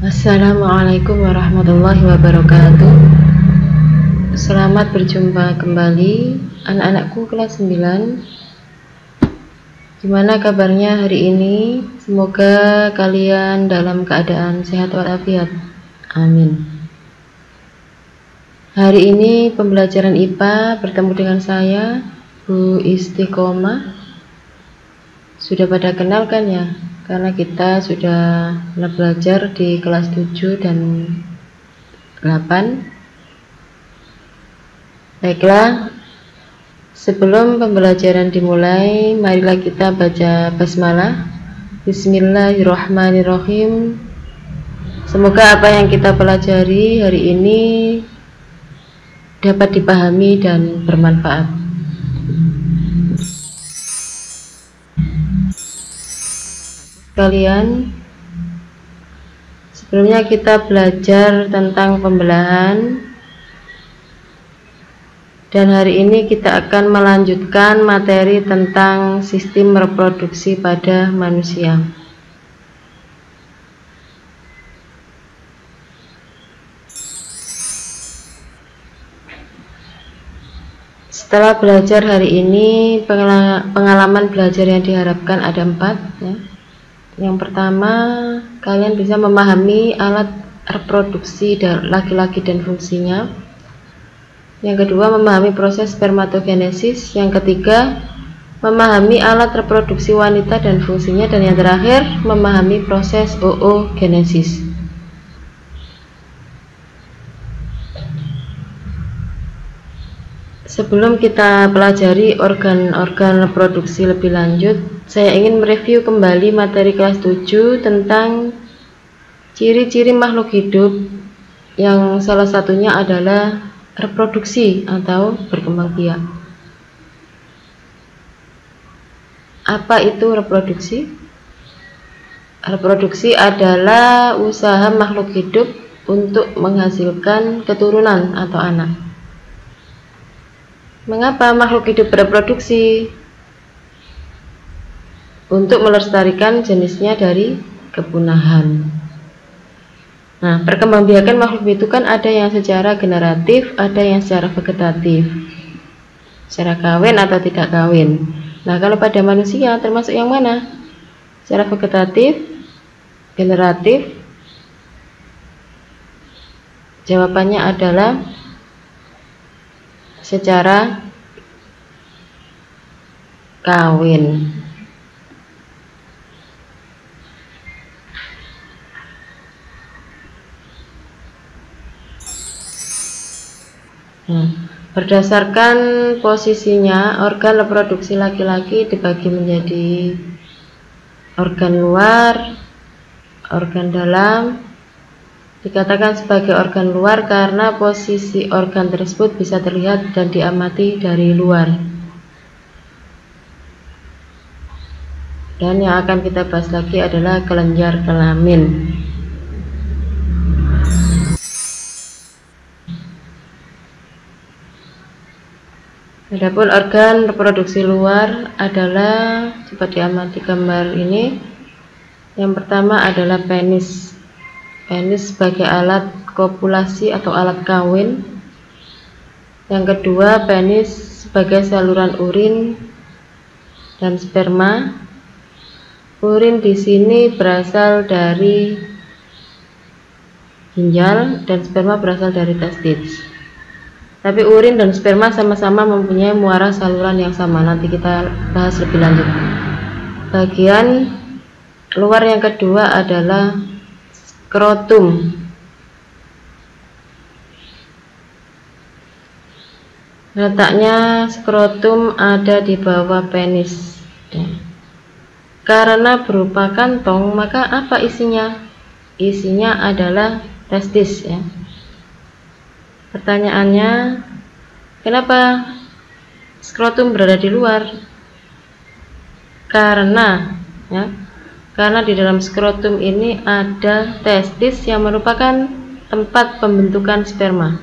Assalamualaikum warahmatullahi wabarakatuh. Selamat berjumpa kembali anak-anakku kelas 9. Gimana kabarnya hari ini? Semoga kalian dalam keadaan sehat walafiat. Amin. Hari ini pembelajaran IPA bertemu dengan saya, Bu Istiqomah. Sudah pada kenal kan ya? Karena kita sudah belajar di kelas 7 dan 8. Baiklah, sebelum pembelajaran dimulai, marilah kita baca basmalah. Bismillahirrahmanirrahim. Semoga apa yang kita pelajari hari ini dapat dipahami dan bermanfaat. Kalian, sebelumnya kita belajar tentang pembelahan, dan hari ini kita akan melanjutkan materi tentang sistem reproduksi pada manusia. Setelah belajar hari ini, pengalaman belajar yang diharapkan ada 4 ya. Yang pertama, kalian bisa memahami alat reproduksi laki-laki dan fungsinya. Yang kedua, memahami proses spermatogenesis. Yang ketiga, memahami alat reproduksi wanita dan fungsinya. Dan yang terakhir, memahami proses oogenesis. Sebelum kita pelajari organ-organ reproduksi lebih lanjut, saya ingin mereview kembali materi kelas 7 tentang ciri-ciri makhluk hidup yang salah satunya adalah reproduksi atau berkembang biak. Apa itu reproduksi? Reproduksi adalah usaha makhluk hidup untuk menghasilkan keturunan atau anak. Mengapa makhluk hidup bereproduksi? Untuk melestarikan jenisnya dari kepunahan. Nah, perkembangbiakan makhluk itu kan ada yang secara generatif, ada yang secara vegetatif, secara kawin atau tidak kawin. Nah, kalau pada manusia termasuk yang mana? Secara vegetatif, generatif? Jawabannya adalah secara kawin. Berdasarkan posisinya, organ reproduksi laki-laki dibagi menjadi organ luar, organ dalam. Dikatakan sebagai organ luar karena posisi organ tersebut bisa terlihat dan diamati dari luar. Dan yang akan kita bahas lagi adalah kelenjar kelamin. Adapun organ reproduksi luar adalah, coba diamati gambar ini. Yang pertama adalah penis. Penis sebagai alat kopulasi atau alat kawin. Yang kedua, penis sebagai saluran urin dan sperma. Urin di sini berasal dari ginjal dan sperma berasal dari testis. Tapi urin dan sperma sama-sama mempunyai muara saluran yang sama. Nanti kita bahas lebih lanjut. Bagian luar yang kedua adalah skrotum. Letaknya skrotum ada di bawah penis. Karena berupa kantong, maka apa isinya? Isinya adalah testis ya. Pertanyaannya, kenapa skrotum berada di luar? Karena di dalam skrotum ini ada testis yang merupakan tempat pembentukan sperma,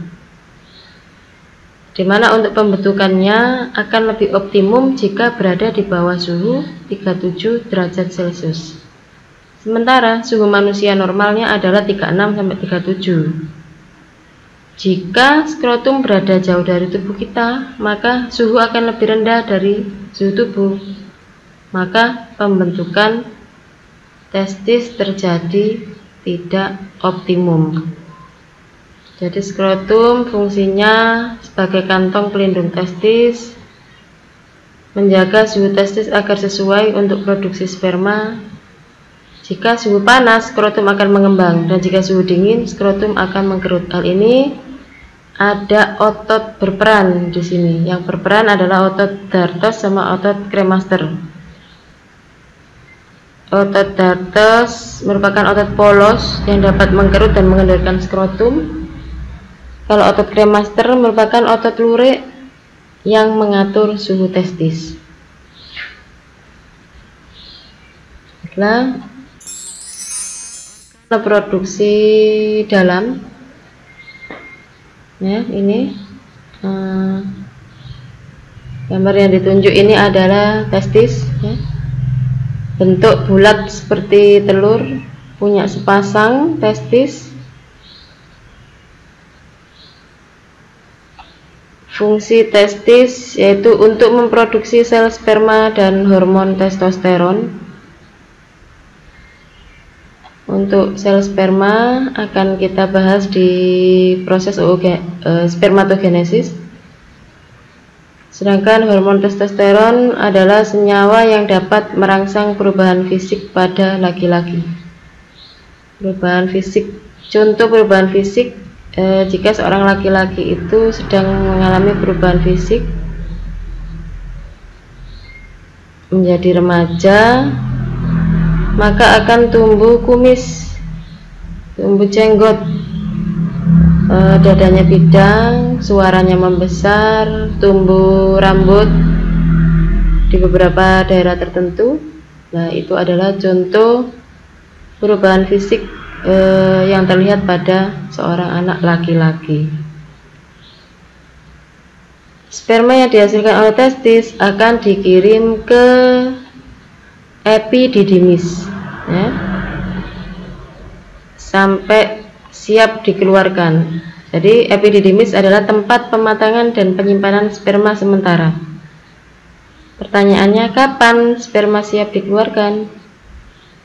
di mana untuk pembentukannya akan lebih optimum jika berada di bawah suhu 37 derajat Celcius. Sementara suhu manusia normalnya adalah 36–37. Jika skrotum berada jauh dari tubuh kita, maka suhu akan lebih rendah dari suhu tubuh. Maka pembentukan testis terjadi tidak optimum. Jadi skrotum fungsinya sebagai kantong pelindung testis, menjaga suhu testis agar sesuai untuk produksi sperma. Jika suhu panas, skrotum akan mengembang, dan jika suhu dingin, skrotum akan mengkerut. Hal ini ada otot berperan di sini. Yang berperan adalah otot dartos sama otot kremaster. Otot dartos merupakan otot polos yang dapat mengkerut dan mengendorkan skrotum. Kalau otot kremaster merupakan otot lurik yang mengatur suhu testis. Baiklah, reproduksi dalam, ya, ini gambar yang ditunjuk ini adalah testis, ya. Bentuk bulat seperti telur, punya sepasang testis. Fungsi testis yaitu untuk memproduksi sel sperma dan hormon testosteron. Untuk sel sperma akan kita bahas di proses spermatogenesis. Sedangkan hormon testosteron adalah senyawa yang dapat merangsang perubahan fisik pada laki-laki. Perubahan fisik, contoh perubahan fisik, jika seorang laki-laki itu sedang mengalami perubahan fisik menjadi remaja, maka akan tumbuh kumis, tumbuh jenggot, dadanya bidang, suaranya membesar, tumbuh rambut di beberapa daerah tertentu. Nah, itu adalah contoh perubahan fisik yang terlihat pada seorang anak laki-laki. Sperma yang dihasilkan oleh testis akan dikirim ke epididymis, ya, sampai siap dikeluarkan. Jadi epididymis adalah tempat pematangan dan penyimpanan sperma sementara. Pertanyaannya, kapan sperma siap dikeluarkan?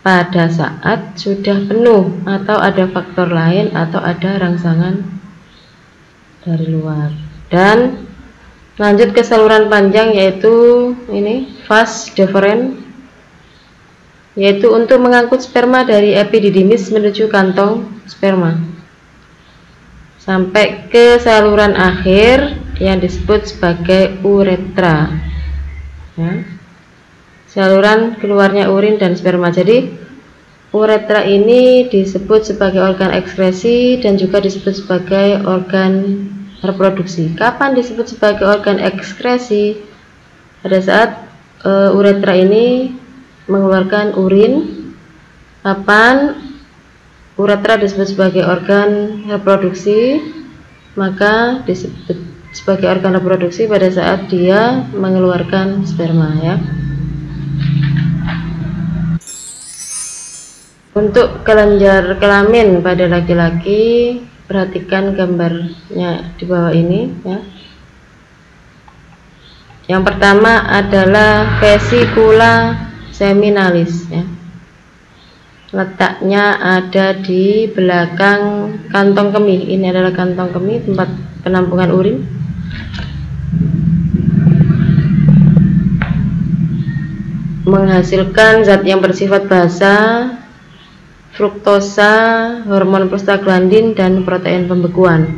Pada saat sudah penuh, atau ada faktor lain, atau ada rangsangan dari luar. Dan lanjut ke saluran panjang, yaitu ini vas deferens, yaitu untuk mengangkut sperma dari epididymis menuju kantong sperma sampai ke saluran akhir yang disebut sebagai uretra, ya. Saluran keluarnya urin dan sperma. Jadi uretra ini disebut sebagai organ ekskresi dan juga disebut sebagai organ reproduksi. Kapan disebut sebagai organ ekskresi? Pada saat uretra ini mengeluarkan urin. Kapan uretra disebut sebagai organ reproduksi? Maka disebut sebagai organ reproduksi pada saat dia mengeluarkan sperma, ya. Untuk kelenjar kelamin pada laki-laki, perhatikan gambarnya di bawah ini, ya. Yang pertama adalah vesicula seminalis, ya. Letaknya ada di belakang kantong kemih. Ini adalah kantong kemih, tempat penampungan urin. Menghasilkan zat yang bersifat basa, fruktosa, hormon prostaglandin, dan protein pembekuan.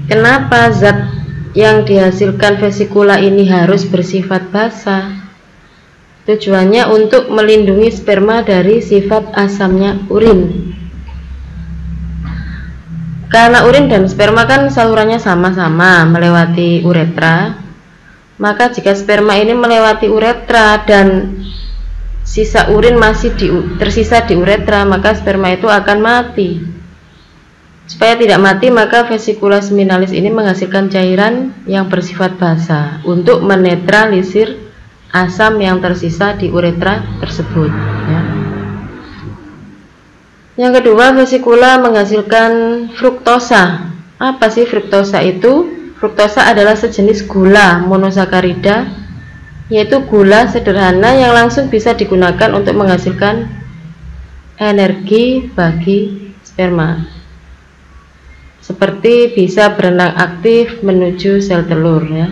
Kenapa zat yang dihasilkan vesikula ini harus bersifat basa? Tujuannya untuk melindungi sperma dari sifat asamnya urin. Karena urin dan sperma kan salurannya sama-sama melewati uretra, maka jika sperma ini melewati uretra dan sisa urin masih tersisa di uretra, maka sperma itu akan mati. Supaya tidak mati, maka vesicula seminalis ini menghasilkan cairan yang bersifat basa untuk menetralisir asam yang tersisa di uretra tersebut ya. Yang kedua, vesikula menghasilkan fruktosa. Apa sih fruktosa itu? Fruktosa adalah sejenis gula monosakarida, yaitu gula sederhana yang langsung bisa digunakan untuk menghasilkan energi bagi sperma, seperti bisa berenang aktif menuju sel telur ya.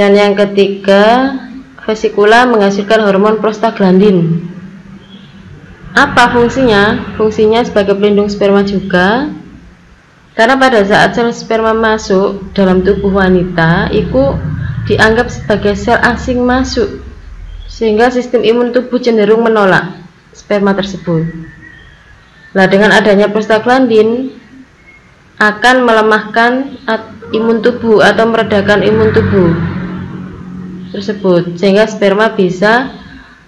Dan yang ketiga, vesikula menghasilkan hormon prostaglandin. Apa fungsinya? Fungsinya sebagai pelindung sperma juga, karena pada saat sel sperma masuk dalam tubuh wanita itu dianggap sebagai sel asing masuk, sehingga sistem imun tubuh cenderung menolak sperma tersebut. Nah, dengan adanya prostaglandin akan melemahkan imun tubuh atau meredakan imun tubuh tersebut, sehingga sperma bisa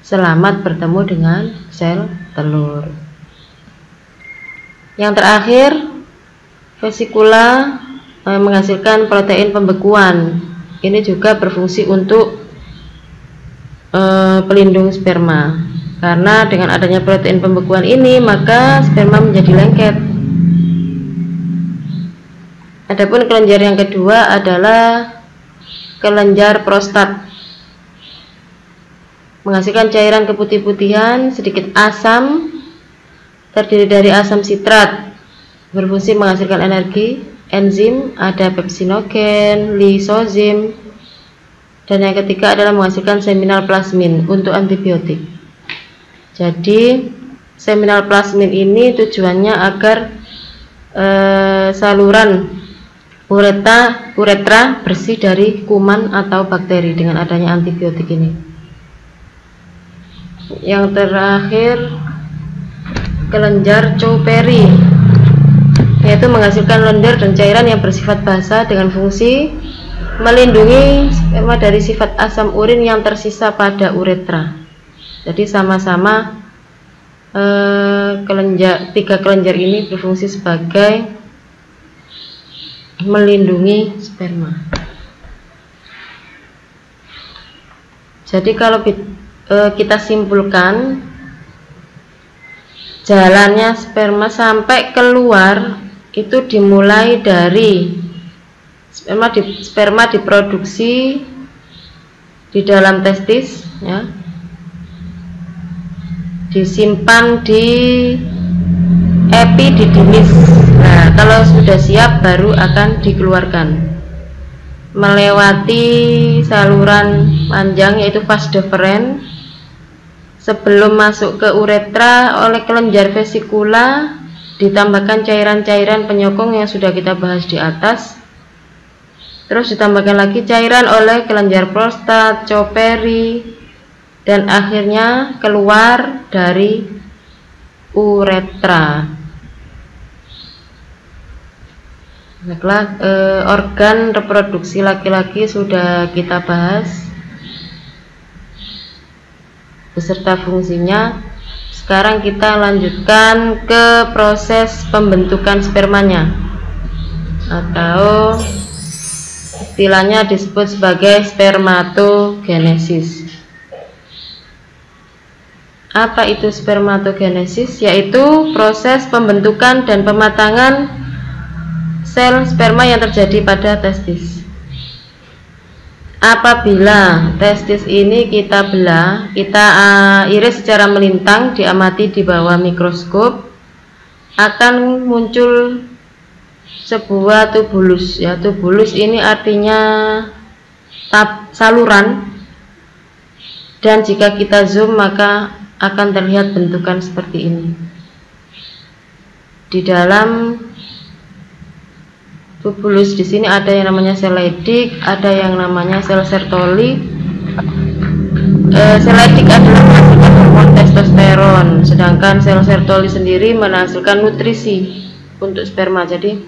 selamat bertemu dengan sel telur. Yang terakhir, vesikula menghasilkan protein pembekuan. Ini juga berfungsi untuk pelindung sperma, karena dengan adanya protein pembekuan ini maka sperma menjadi lengket. Adapun kelenjar yang kedua adalah kelenjar prostat, menghasilkan cairan keputih-putihan sedikit asam, terdiri dari asam sitrat, berfungsi menghasilkan energi, enzim, ada pepsinogen, lisozim, dan yang ketiga adalah menghasilkan seminal plasmin untuk antibiotik. Jadi seminal plasmin ini tujuannya agar saluran uretra bersih dari kuman atau bakteri dengan adanya antibiotik ini. Yang terakhir, kelenjar Chow-Perry, yaitu menghasilkan lendir dan cairan yang bersifat basah dengan fungsi melindungi sperma dari sifat asam urin yang tersisa pada uretra. Jadi sama-sama tiga kelenjar ini berfungsi sebagai melindungi sperma. Jadi kalau kita simpulkan, jalannya sperma sampai keluar itu dimulai dari sperma diproduksi di dalam testis ya, disimpan di epididymis. Nah, kalau sudah siap baru akan dikeluarkan melewati saluran panjang yaitu vas deferens. Sebelum masuk ke uretra oleh kelenjar vesikula ditambahkan cairan-cairan penyokong yang sudah kita bahas di atas. Terus ditambahkan lagi cairan oleh kelenjar prostat, Chow-Perry, dan akhirnya keluar dari uretra. Baiklah, organ reproduksi laki-laki sudah kita bahas beserta fungsinya. Sekarang kita lanjutkan ke proses pembentukan spermanya, atau istilahnya disebut sebagai spermatogenesis. Apa itu spermatogenesis? Yaitu proses pembentukan dan pematangan sel sperma yang terjadi pada testis. Apabila testis ini kita belah, kita iris secara melintang, diamati di bawah mikroskop, akan muncul sebuah tubulus ya. Tubulus ini artinya saluran, dan jika kita zoom maka akan terlihat bentukan seperti ini. Di dalam tubulus di sini ada yang namanya sel Leydig, ada yang namanya sel Sertoli. Sel Leydig adalah menghasilkan hormon testosteron, sedangkan sel Sertoli sendiri menghasilkan nutrisi untuk sperma. Jadi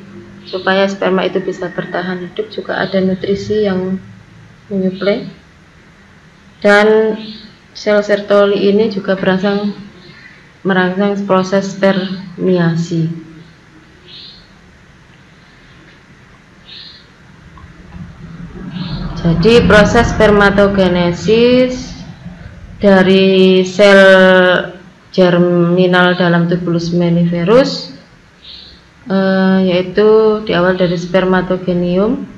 supaya sperma itu bisa bertahan hidup juga ada nutrisi yang menyuplai. Dan sel Sertoli ini juga merangsang proses spermiasi. Jadi proses spermatogenesis dari sel germinal dalam tubulus melliferus yaitu diawal dari spermatogenium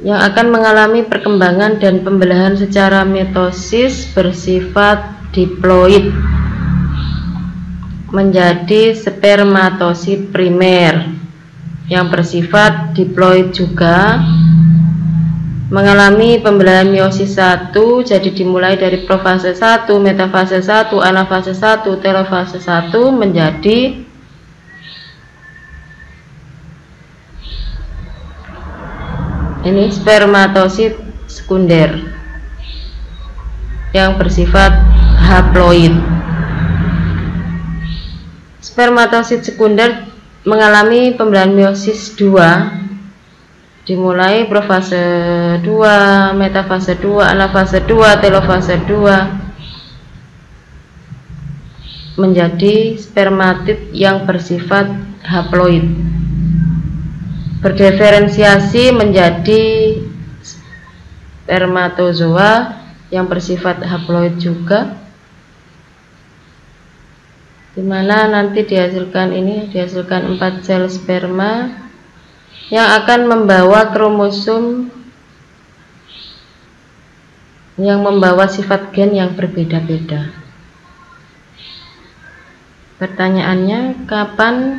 yang akan mengalami perkembangan dan pembelahan secara mitosis bersifat diploid menjadi spermatosit primer yang bersifat diploid juga, mengalami pembelahan meiosis 1, jadi dimulai dari profase 1, metafase 1, anafase 1, telofase 1 menjadi ini spermatosit sekunder yang bersifat haploid. Spermatosit sekunder mengalami pembelahan meiosis 2 dimulai profase 2, metafase 2, anafase 2, telofase 2 menjadi spermatid yang bersifat haploid, berdiferensiasi menjadi spermatozoa yang bersifat haploid juga, dimana nanti dihasilkan 4 sel sperma yang akan membawa kromosom yang membawa sifat gen yang berbeda-beda. Pertanyaannya, kapan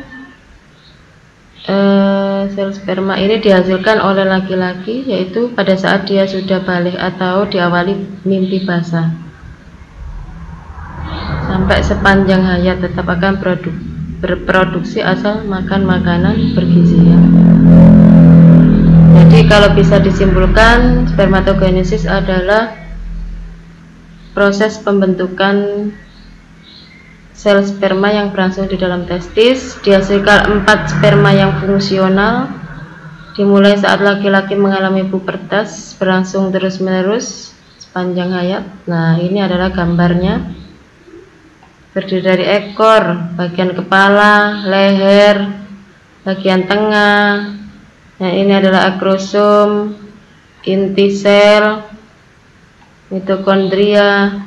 sel sperma ini dihasilkan oleh laki-laki? Yaitu pada saat dia sudah balik atau diawali mimpi basah. Sampai sepanjang hayat tetap akan berproduksi asal makan makanan bergizi ya. Jadi kalau bisa disimpulkan, spermatogenesis adalah proses pembentukan sel sperma yang berlangsung di dalam testis. Dihasilkan 4 sperma yang fungsional dimulai saat laki-laki mengalami pubertas, berlangsung terus-menerus sepanjang hayat. Nah, ini adalah gambarnya, terdiri dari ekor, bagian kepala, leher, bagian tengah. Nah, ini adalah akrosom, inti sel, mitokondria.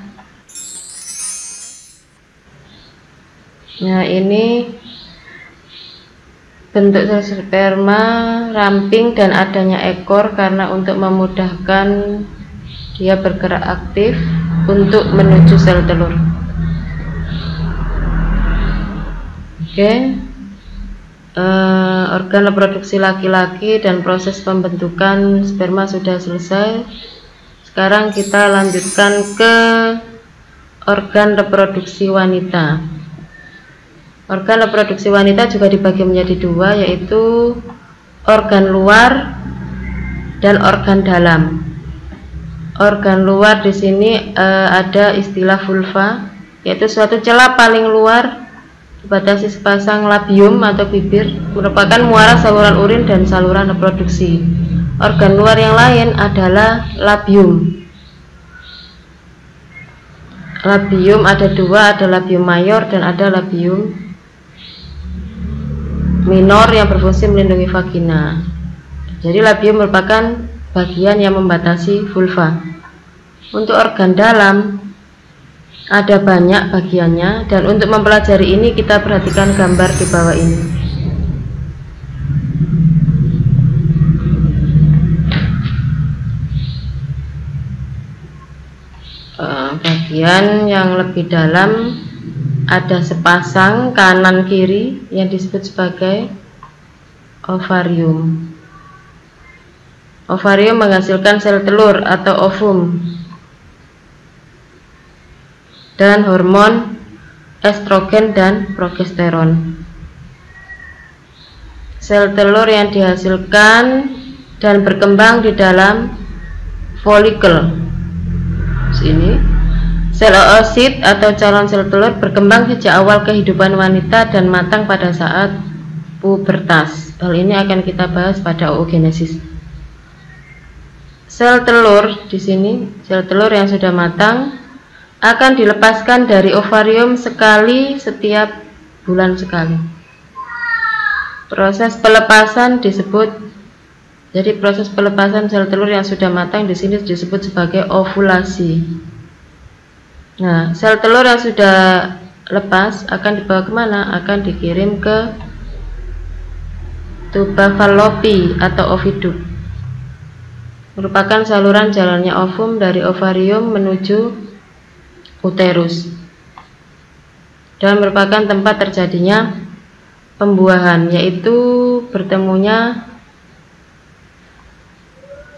Nah, ini bentuk sel sperma ramping dan adanya ekor karena untuk memudahkan dia bergerak aktif untuk menuju sel telur. Organ reproduksi laki-laki dan proses pembentukan sperma sudah selesai. Sekarang kita lanjutkan ke organ reproduksi wanita. Organ reproduksi wanita juga dibagi menjadi 2, yaitu organ luar dan organ dalam. Organ luar di sini ada istilah vulva, yaitu suatu celah paling luar dibatasi sepasang labium atau bibir, merupakan muara saluran urin dan saluran reproduksi. Organ luar yang lain adalah labium. Labium ada 2, ada labium mayor dan ada labium minor yang berfungsi melindungi vagina. Jadi labium merupakan bagian yang membatasi vulva. Untuk organ dalam ada banyak bagiannya, dan untuk mempelajari ini kita perhatikan gambar di bawah ini. Bagian yang lebih dalam ada sepasang kanan kiri yang disebut sebagai ovarium. Ovarium menghasilkan sel telur atau ovum dan hormon estrogen dan progesteron. Sel telur yang dihasilkan dan berkembang di dalam folikel. Sini sel oosit atau calon sel telur berkembang sejak awal kehidupan wanita dan matang pada saat pubertas. Hal ini akan kita bahas pada oogenesis. Sel telur di sini, sel telur yang sudah matang akan dilepaskan dari ovarium sekali setiap bulan sekali. Proses pelepasan disebut Jadi proses pelepasan sel telur yang sudah matang di sini disebut sebagai ovulasi. Nah, sel telur yang sudah lepas akan dibawa kemana? Akan dikirim ke tuba Fallopi atau oviduk, merupakan saluran jalannya ovum dari ovarium menuju uterus, dan merupakan tempat terjadinya pembuahan, yaitu bertemunya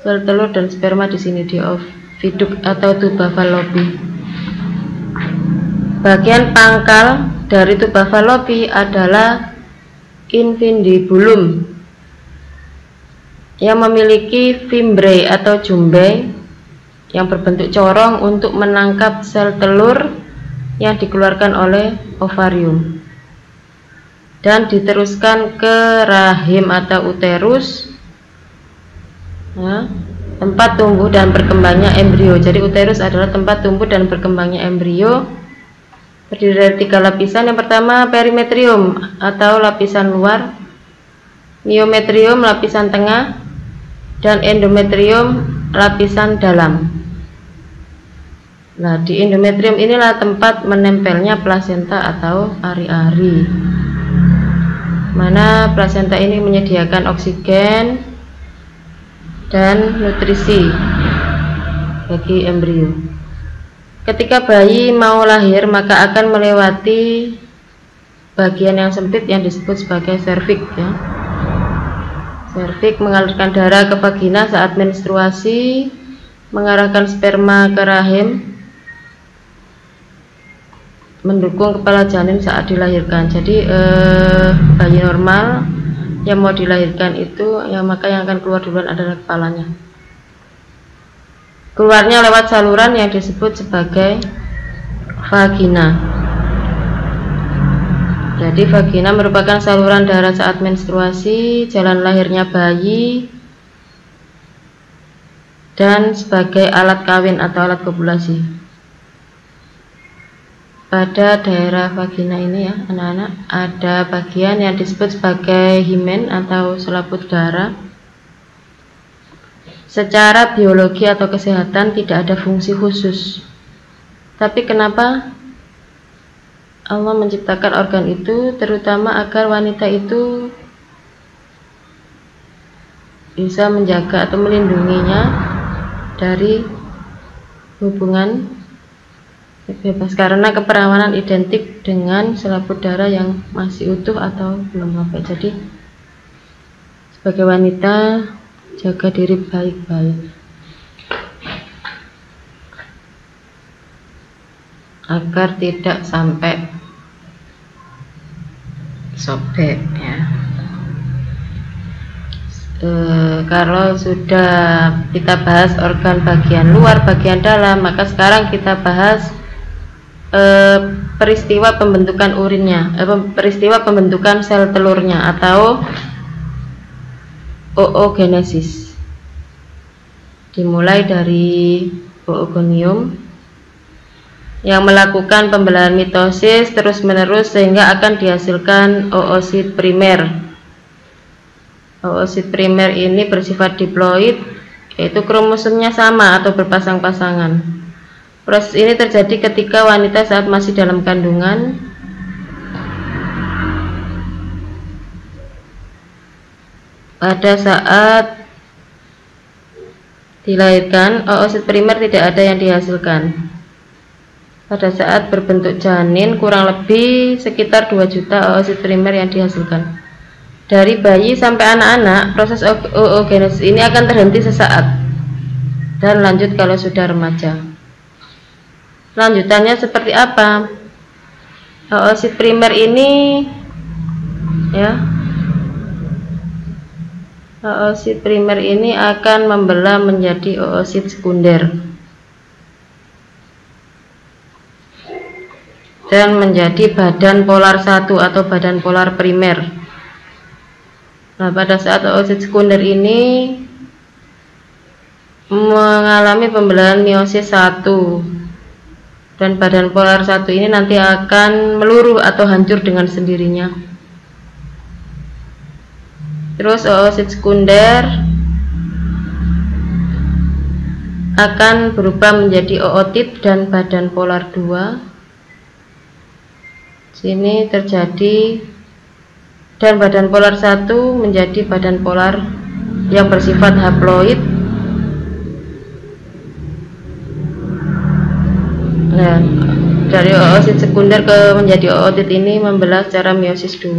sel telur dan sperma di sini di oviduk atau tuba Fallopi. Bagian pangkal dari tuba Fallopi adalah infundibulum yang memiliki fimbriae atau jumbai yang berbentuk corong untuk menangkap sel telur yang dikeluarkan oleh ovarium dan diteruskan ke rahim atau uterus, tempat tumbuh dan berkembangnya embrio. Jadi uterus adalah tempat tumbuh dan berkembangnya embrio, terdiri dari 3 lapisan. Yang pertama perimetrium atau lapisan luar, myometrium lapisan tengah, dan endometrium lapisan dalam. Nah, di endometrium inilah tempat menempelnya plasenta atau ari-ari, mana plasenta ini menyediakan oksigen dan nutrisi bagi embrio. Ketika bayi mau lahir, maka akan melewati bagian yang sempit yang disebut sebagai serviks, ya. Serviks mengalirkan darah ke vagina saat menstruasi, mengarahkan sperma ke rahim, mendukung kepala janin saat dilahirkan. Jadi bayi normal yang mau dilahirkan itu, maka yang akan keluar duluan adalah kepalanya. Keluarnya lewat saluran yang disebut sebagai vagina. Jadi vagina merupakan saluran darah saat menstruasi, jalan lahirnya bayi, dan sebagai alat kawin atau alat kopulasi. Pada daerah vagina ini, ya anak-anak, ada bagian yang disebut sebagai himen atau selaput darah. Secara biologi atau kesehatan tidak ada fungsi khusus, tapi kenapa Allah menciptakan organ itu terutama agar wanita itu bisa menjaga atau melindunginya dari hubungan bebas, karena keperawanan identik dengan selaput darah yang masih utuh atau belum robek. Jadi sebagai wanita, jaga diri baik-baik agar tidak sampai sobek, ya. Kalau sudah kita bahas organ bagian luar, bagian dalam, maka sekarang kita bahas peristiwa pembentukan urinnya, peristiwa pembentukan sel telurnya atau oogenesis. Dimulai dari oogonium yang melakukan pembelahan mitosis terus menerus sehingga akan dihasilkan oosit primer. Oosit primer ini bersifat diploid, yaitu kromosomnya sama atau berpasang-pasangan. Proses ini terjadi ketika wanita saat masih dalam kandungan pada saat dilahirkan, oosit primer tidak ada yang dihasilkan. Pada saat berbentuk janin, kurang lebih sekitar 2 juta oosit primer yang dihasilkan. Dari bayi sampai anak-anak, proses oogenesis ini akan terhenti sesaat dan lanjut kalau sudah remaja. Lanjutannya seperti apa? Oosit primer ini, ya, oosit primer ini akan membelah menjadi oosit sekunder dan menjadi badan polar 1 atau badan polar primer. Nah, pada saat oosit sekunder ini mengalami pembelahan meiosis 1, dan badan polar 1 ini nanti akan meluruh atau hancur dengan sendirinya. Terus oosit sekunder akan berubah menjadi ootit dan badan polar 2. Sini terjadi, dan badan polar 1 menjadi badan polar yang bersifat haploid. Nah, dari oosit sekunder menjadi ootit ini membelah secara meiosis 2,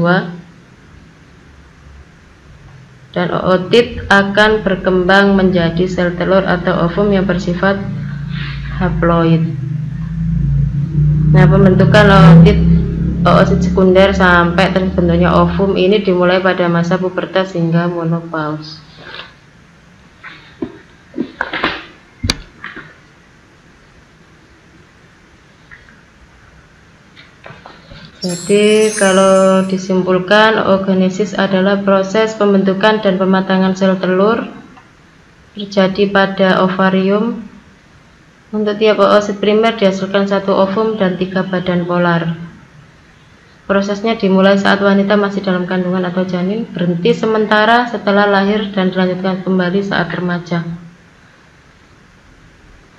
dan ootit akan berkembang menjadi sel telur atau ovum yang bersifat haploid. Nah, pembentukan oosit sekunder sampai terbentuknya ovum ini dimulai pada masa pubertas hingga menopause. Jadi kalau disimpulkan, oogenesis adalah proses pembentukan dan pematangan sel telur terjadi pada ovarium. Untuk tiap oosit primer dihasilkan 1 ovum dan 3 badan polar. Prosesnya dimulai saat wanita masih dalam kandungan atau janin, berhenti sementara setelah lahir, dan dilanjutkan kembali saat remaja.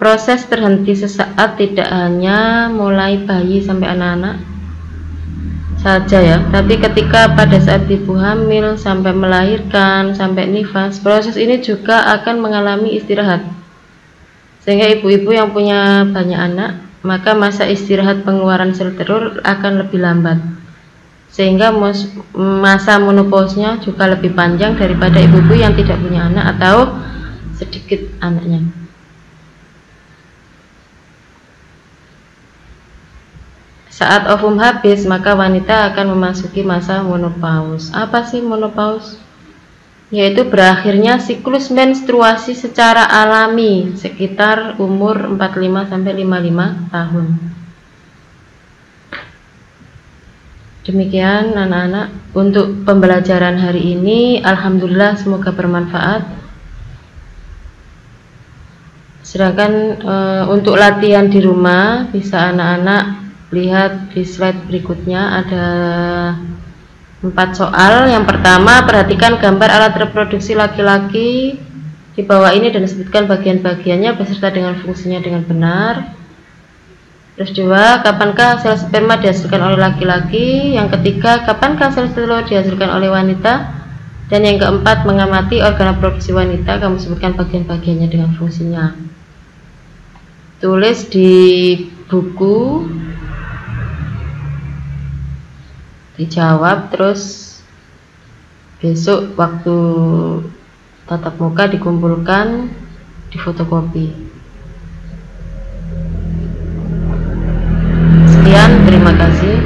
Proses terhenti sesaat tidak hanya mulai bayi sampai anak-anak saja ya, tapi ketika pada saat ibu hamil sampai melahirkan sampai nifas, proses ini juga akan mengalami istirahat. Sehingga ibu-ibu yang punya banyak anak, maka masa istirahat pengeluaran sel telur akan lebih lambat, sehingga masa menopause-nya juga lebih panjang daripada ibu-ibu yang tidak punya anak atau sedikit anaknya. Saat ovum habis, maka wanita akan memasuki masa menopause. Apa sih menopause? Yaitu berakhirnya siklus menstruasi secara alami sekitar umur 45-55 tahun. Demikian anak-anak untuk pembelajaran hari ini. Alhamdulillah semoga bermanfaat. Sedangkan untuk latihan di rumah bisa anak-anak lihat di slide berikutnya, ada 4 soal. Yang pertama, perhatikan gambar alat reproduksi laki-laki di bawah ini dan sebutkan bagian-bagiannya beserta dengan fungsinya dengan benar. Terus 2, kapankah sel sperma dihasilkan oleh laki-laki? Yang ketiga, kapankah sel telur dihasilkan oleh wanita? Dan yang keempat, mengamati organ reproduksi wanita, kamu sebutkan bagian-bagiannya dengan fungsinya. Tulis di buku, dijawab, terus besok waktu tatap muka dikumpulkan, difotokopi. Sekian, terima kasih.